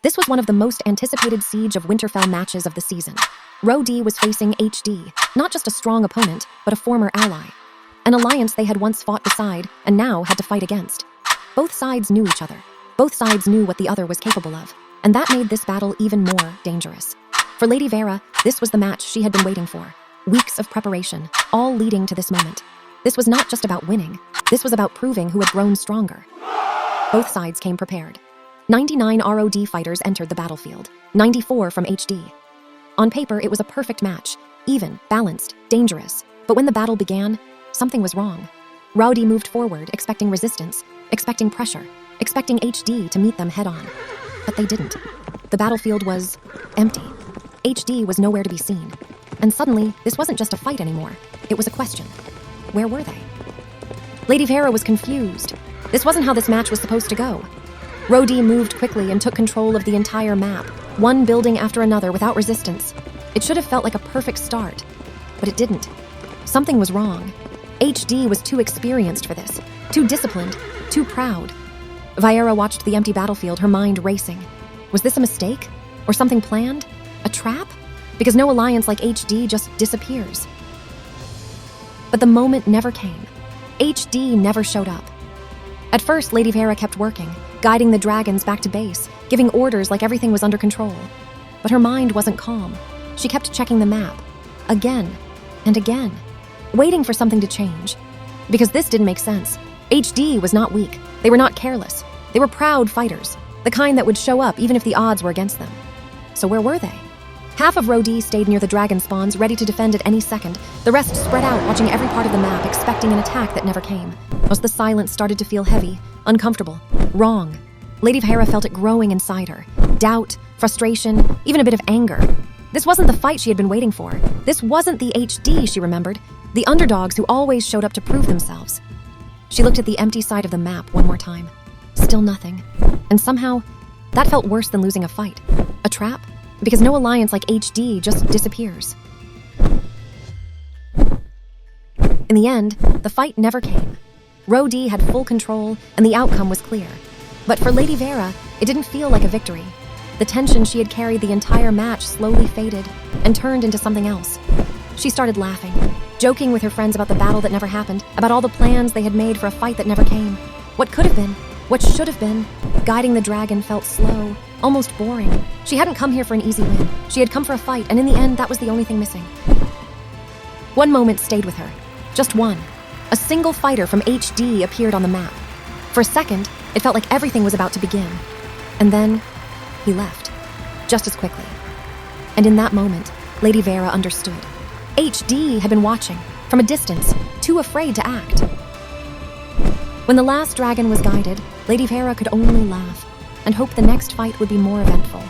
This was one of the most anticipated Siege of Winterfell matches of the season. RoD was facing HD, not just a strong opponent, but a former ally. An alliance they had once fought beside and now had to fight against. Both sides knew each other. Both sides knew what the other was capable of, and that made this battle even more dangerous. For Lady Vhaera, this was the match she had been waiting for. Weeks of preparation, all leading to this moment. This was not just about winning. This was about proving who had grown stronger. Both sides came prepared. 99 RoD fighters entered the battlefield, 94 from HD. On paper, it was a perfect match, even, balanced, dangerous. But when the battle began, something was wrong. RoD moved forward, expecting resistance, expecting pressure, expecting HD to meet them head-on. But they didn't. The battlefield was empty. HD was nowhere to be seen. And suddenly, this wasn't just a fight anymore. It was a question. Where were they? Lady Vhaera was confused. This wasn't how this match was supposed to go. RoD moved quickly and took control of the entire map, one building after another without resistance. It should have felt like a perfect start, but it didn't. Something was wrong. HD was too experienced for this, too disciplined, too proud. Vhaera watched the empty battlefield, her mind racing. Was this a mistake? Or something planned? A trap? Because no alliance like HD just disappears. But the moment never came. HD never showed up. At first, Lady Vhaera kept working, guiding the dragons back to base, giving orders like everything was under control. But her mind wasn't calm. She kept checking the map, again and again, waiting for something to change. Because this didn't make sense. HD was not weak. They were not careless. They were proud fighters, the kind that would show up even if the odds were against them. So where were they? Half of RoD stayed near the dragon spawns, ready to defend at any second. The rest spread out, watching every part of the map, expecting an attack that never came. As the silence started to feel heavy, uncomfortable, wrong, Lady Vhaera felt it growing inside her. Doubt, frustration, even a bit of anger. This wasn't the fight she had been waiting for. This wasn't the HD she remembered, the underdogs who always showed up to prove themselves. She looked at the empty side of the map one more time. Still nothing. And somehow, that felt worse than losing a fight. A trap? Because no alliance like HD just disappears. In the end, the fight never came. RoD had full control, and the outcome was clear. But for Lady Vhaera, it didn't feel like a victory. The tension she had carried the entire match slowly faded and turned into something else. She started laughing, joking with her friends about the battle that never happened, about all the plans they had made for a fight that never came. What could have been, what should have been. Guiding the dragon felt slow, almost boring. She hadn't come here for an easy win. She had come for a fight, and in the end, that was the only thing missing. One moment stayed with her. Just one. A single fighter from HD appeared on the map. For a second, it felt like everything was about to begin. And then, he left. Just as quickly. And in that moment, Lady Vhaera understood. HD had been watching, from a distance, too afraid to act. When the last dragon was guided, Lady Vhaera could only laugh and hope the next fight would be more eventful.